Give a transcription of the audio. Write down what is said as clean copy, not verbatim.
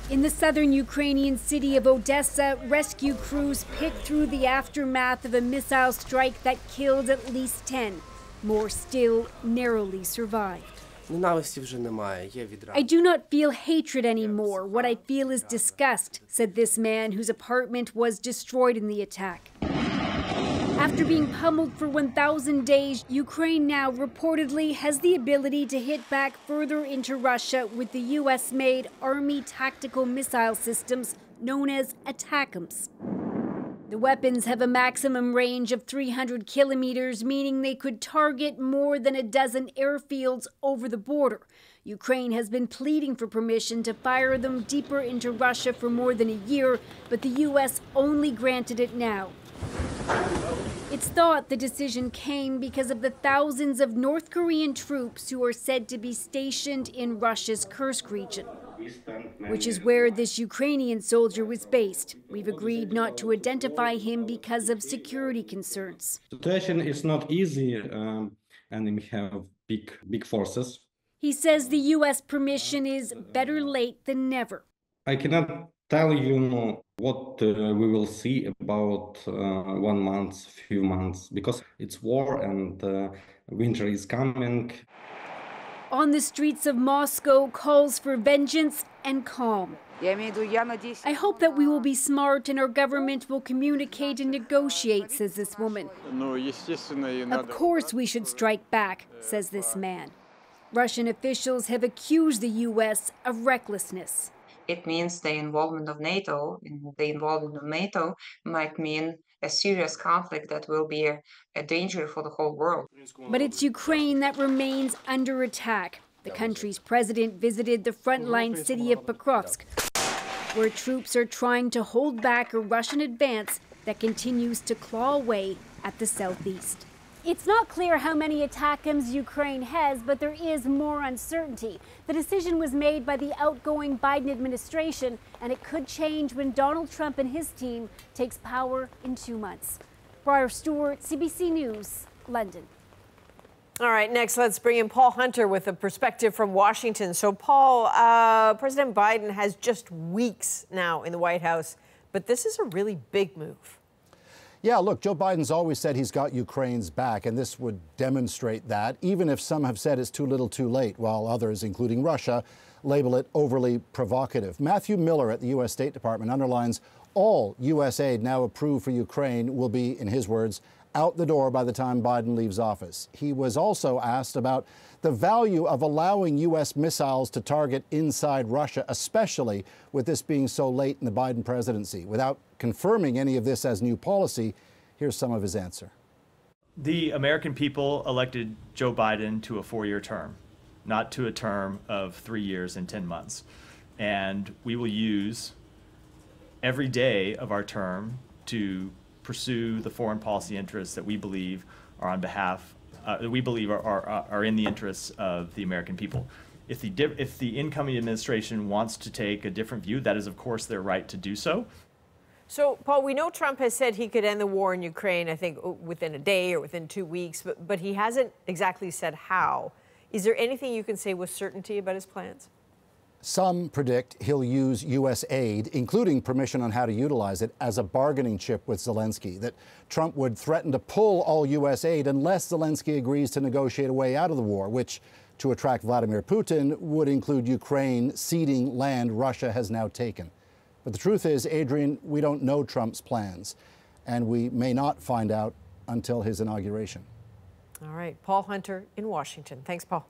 In the southern Ukrainian city of Odessa, rescue crews picked through the aftermath of a missile strike that killed at least 10. More still narrowly survived. I do not feel hatred anymore. What I feel is disgust, said this man whose apartment was destroyed in the attack. After being pummeled for 1,000 days, Ukraine now reportedly has the ability to hit back further into Russia with the U.S.-made Army tactical missile systems known as ATACMS. The weapons have a maximum range of 300 kilometers, meaning they could target more than a dozen airfields over the border. Ukraine has been pleading for permission to fire them deeper into Russia for more than a year, but the U.S. only granted it now. It's thought the decision came because of the thousands of North Korean troops who are said to be stationed in Russia's Kursk region, which is where this Ukrainian soldier was based. We've agreed not to identify him because of security concerns. The situation is not easy, and we have big forces. He says the U.S. permission is better late than never. I cannot tell you what we will see about 1 month, few months, because it's war and winter is coming. On the streets of Moscow, calls for vengeance and calm. I hope that we will be smart and our government will communicate and negotiate, says this woman. Of course we should strike back, says this man. Russian officials have accused the U.S. of recklessness. It means the involvement of NATO. The involvement of NATO might mean a serious conflict that will be a danger for the whole world. But it's Ukraine that remains under attack. The country's president visited the frontline city of Pokrovsk, where troops are trying to hold back a Russian advance that continues to claw away at the southeast. It's not clear how many ATACMS Ukraine has, but there is more uncertainty. The decision was made by the outgoing Biden administration, and it could change when Donald Trump and his team takes power in 2 months. Briar Stewart, CBC News, London. All right, next, let's bring in Paul Hunter with a perspective from Washington. So, Paul, President Biden has just weeks now in the White House, but this is a really big move. Yeah, look, Joe Biden's always said he's got Ukraine's back, and this would demonstrate that, even if some have said it's too little too late, while others, including Russia, label it overly provocative. Matthew Miller at the U.S. State Department underlines all U.S. aid now approved for Ukraine will be, in his words, out the door by the time Biden leaves office. He was also asked about the value of allowing U.S. missiles to target inside Russia, especially with this being so late in the Biden presidency. Without confirming any of this as new policy, here's some of his answer. The American people elected Joe Biden to a 4-year term, not to a term of 3 years and 10 months. And we will use every day of our term to pursue the foreign policy interests that we believe are on behalf, that we believe are in the interests of the American people. If the incoming administration wants to take a different view, that is, of course, their right to do so. So, Paul, we know Trump has said he could end the war in Ukraine, I think, within a day or within 2 weeks, but he hasn't exactly said how. Is there anything you can say with certainty about his plans? Some predict he'll use U.S. aid, including permission on how to utilize it, as a bargaining chip with Zelensky, that Trump would threaten to pull all U.S. aid unless Zelensky agrees to negotiate a way out of the war, which, to attract Vladimir Putin, would include Ukraine ceding land Russia has now taken. But the truth is, Adrienne, we don't know Trump's plans, and we may not find out until his inauguration. All right, Paul Hunter in Washington. Thanks, Paul.